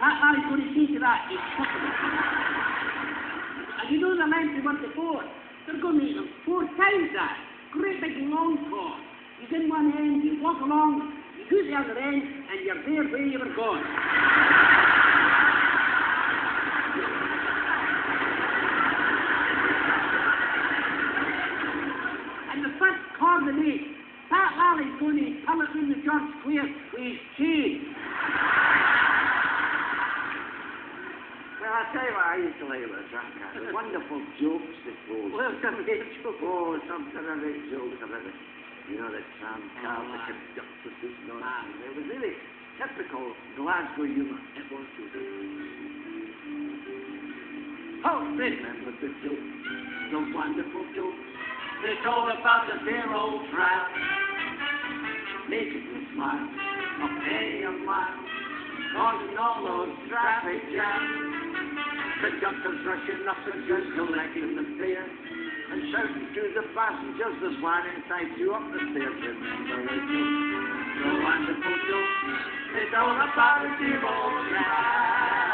I'll go to see to that. It's possible. And you know the length they want the board? They're going to make them 4 times that. Great big long cord. You get in one end, you walk along, you go to the other end, and you're there where you were going. And the first cord they make, Pat Lally's going to pull it through the George Square with his chain. Well, I'll tell you what I used to like about the tram car. The wonderful jokes they told. Well, some great jokes. Oh, some terrific jokes about it. You know, the tram car, the conductor sitting on it. It was really typical Glasgow humour. It was too. Oh, remember the joke, the wonderful joke. They told about the dear old tram, making me smile, a penny a mile, causing all those traffic jams. Conductors rushing up and just collecting the fare, and shouting to the passengers, there's one inside you up the stairs. Remember the joke, the wonderful joke. They told about the dear old tram.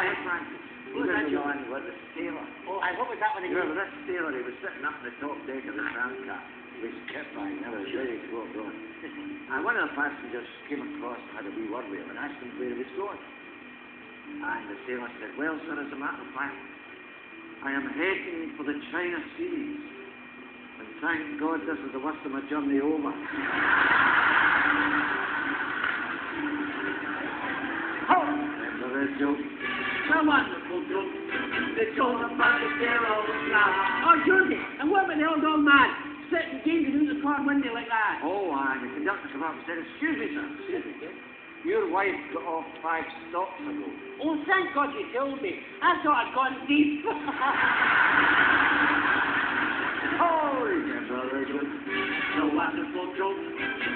Hey, Francie. Who's that one with the sailor? Oh, I hope it's that one again. Well, that sailor, he was sitting up in the top deck of the tram car. He was kept by never ready to go abroad. And one of the passengers came across and had a wee word with him and asked him where he was going. And the sailor said, well, sir, as a matter of fact, I am heading for the China Seas. And thank God this is the worst of my journey over. Oh! Remember the joke? The wonderful joke. They told about the dear old tram. Oh, Josie, and what about the old man sitting gazing through the car window like that? Oh, and the conductor came up and said, excuse me, sir. Excuse me, your wife got off 5 stops ago. Oh, thank God you told me. I thought I'd gone deep. Oh, remember the joke, the wonderful joke.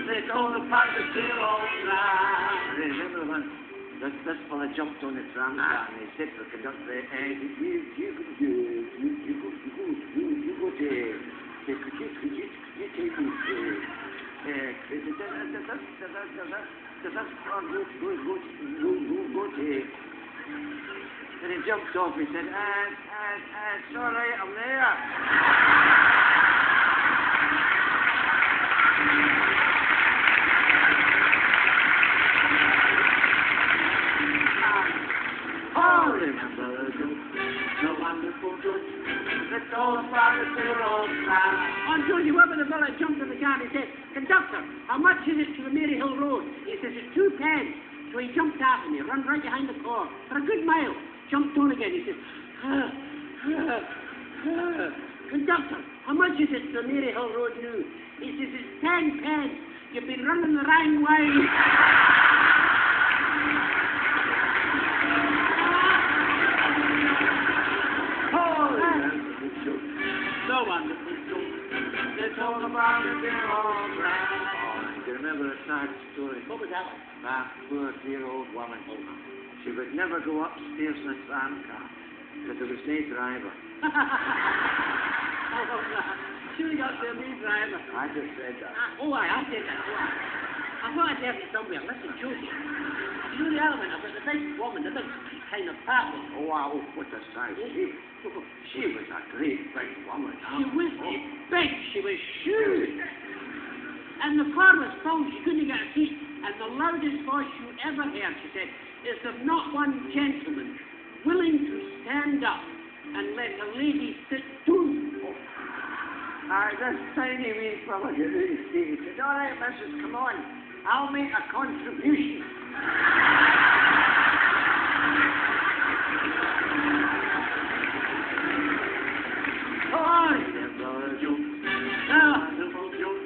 They told about the dear old tram. Remember the one? This fella jumped on the tram car and he said to the conductor, you go to, could you take me does that car go to, and he jumped off, he said, it's all right, I'm there. Oh, remember the joke, the wonderful joke. It's all about the dear old tram. Oh, Josie, what about the fellow jumped in the car and he said, conductor, how much is it to the Mary Hill Road? He says, it's 2 pence. So he jumped out and he ran right behind the car for a good mile. Jumped on again. He says, conductor, how much is it to the Mary Hill Road now? He says, it's 10 pence. You've been running the wrong way. So wonderful joke. They told about the dear old tram. Oh, do you remember a sad story? What was that one? That poor dear old woman. She would never go upstairs in a tram car because there was no driver. Sure got the new driver. I just said that. I said that. I thought I'd heard it somewhere. Listen, Josie. You know the element of it, the big woman, the big kind of fat one. Oh, wow, what a sight. She was a great big woman. She was big. She was huge. And the car was full. She couldn't get a seat. And the loudest voice you ever heard, she said, is there not one gentleman willing to stand up and let a lady sit down? This tiny wee fella get out of stage. He said, all right, missus, come on. I'll make a contribution. Oh, remember the joke. Wonderful joke.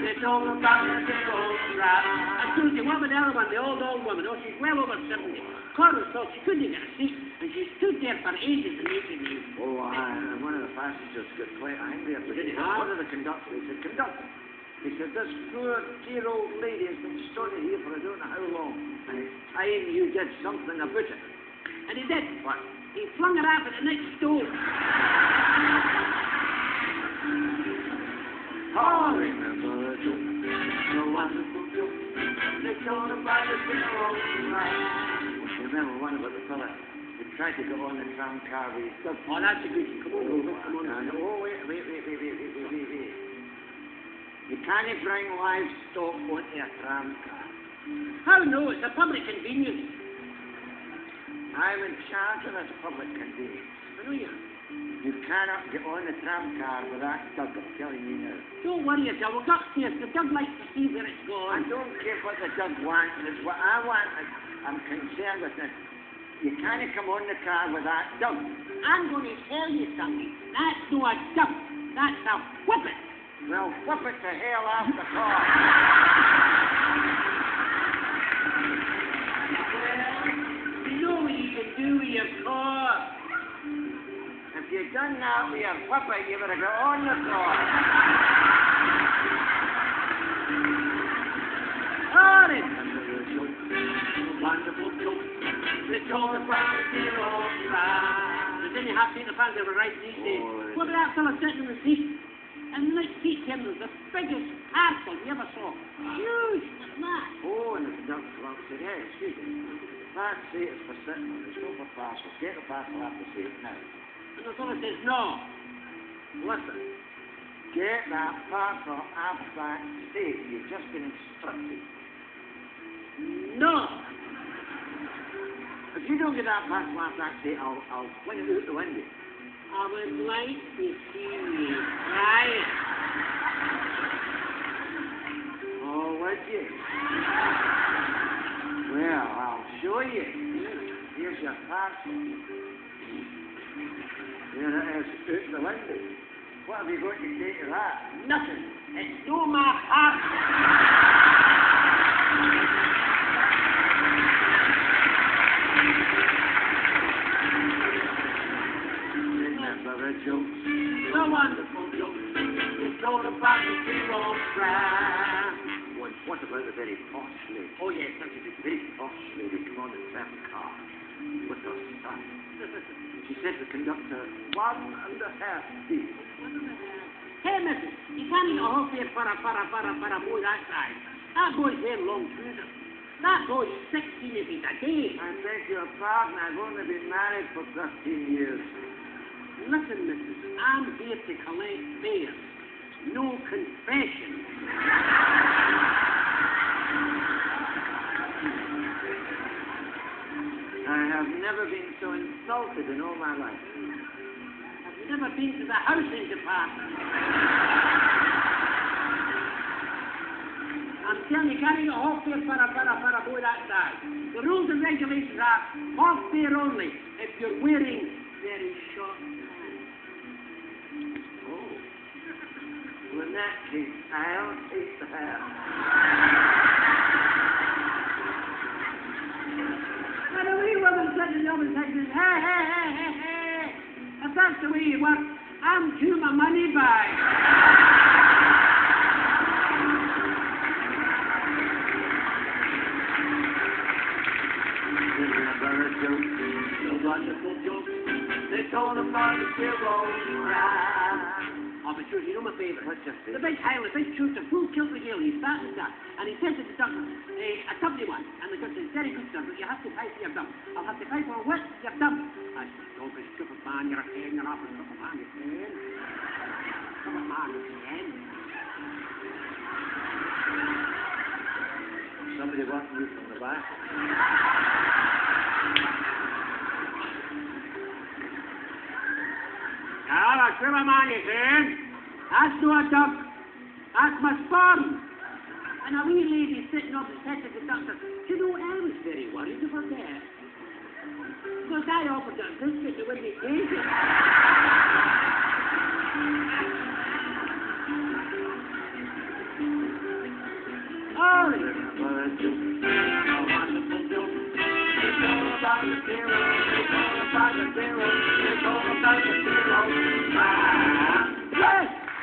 They told about the dear old tram. And Susie, what about the other one, the old woman? Oh, she's well over 70. Car was full. She couldn't get a seat. And she stood there for ages and ages and ages. Oh, and one of the passengers got quite angry at me. One of the conductors, he said, conductor, he said, this poor dear old lady has been stood here for I don't know how long, and it's time you did something about it. And he did. What? He flung her out at the next door. Oh, remember the joke, the wonderful joke. They told about the dear old tram. remember one about the fella who tried to go on the tram car with his dog. Oh, that's a good one. Come on, over. Come on. Oh, wait. You can't bring livestock onto a tram car. How no? It's a public convenience. I'm in charge of this public convenience. I know you are. You cannot get on the tram car with that dog, I'm telling you now. Don't worry yourself. We'll go upstairs. The dog likes to see where it's I going. don't care what the dog wants. It's what I want. I'm concerned with this. You can't come on the car with that dog. I'm going to tell you something. That's no a dog. That's a whippet. Well, whip it to hell off the car. Well, you know what you can do with your car. If you'd done that with your whipper, you would have got on the car. All right. Wonderful joke. It's all about the zero tram. But then you have to take the fans over right these days. What about that fella sitting in the seat? And the next seat came was the biggest parcel you ever saw. Huge, like that. Oh, and the dog wants to get it. Excuse me. That seat is for sitting on. It's not for parcel. Get the parcel off the seat now. And the fella says, no. Listen. Get that parcel off that seat. You've just been instructed. No. If you don't get that parcel off that seat, I'll fling it out the window. I would like to see you try it. Oh, would you? Well, I'll show you. Here's your parcel. There it is, out the window. What have you got to say to that? Nothing. It's no my heart. Joke. The wonderful joke. It's all about the zero tram. What about the very posh lady? Oh, yes, that's a good Very posh lady came on the tram car with her son. She said to the conductor, 1.5 feet. Hey, missus, you can't eat a whole fare for a boy that size. That boy's there long cruiser. That boy's 16 if he's a day. I beg your pardon, I've only been married for 13 years. Listen, missus, I'm here to collect fares. No confession. I have never been so insulted in all my life. Have you never been to the housing department? I'm telling you, can't eat a whole fare for a boy that size. The rules and regulations are half fare only if you're wearing very short pants. Oh. Well, in that case, I'll take the hair. And the wee woman said to the other section, hey. If that's the way you work, I'm due my money back. A wonderful joke. They told about the zero tram. Oh, but sure, you know my favourite. What's your The favourite? big Highlander, big shooter, full kilt regale, he's fat as that. And he says to the doctor, a company one. And the doctor says, very good, sir, but you have to pay for your dump. I'll have to pay for what? Your dump. I said, don't be stupid, man, you're a pain, you're off a stupid man, you're pain. Stupid man, you're pain. Somebody wants you from the back. Now, that's where my man is in. That's no a duck. That's my spawn. And a wee lady sitting up and said to the doctor, you know, I was very worried about that. Because I offered her a biscuit to win me cake. Oh, Well, that's a wonderful joke. It's all about the zero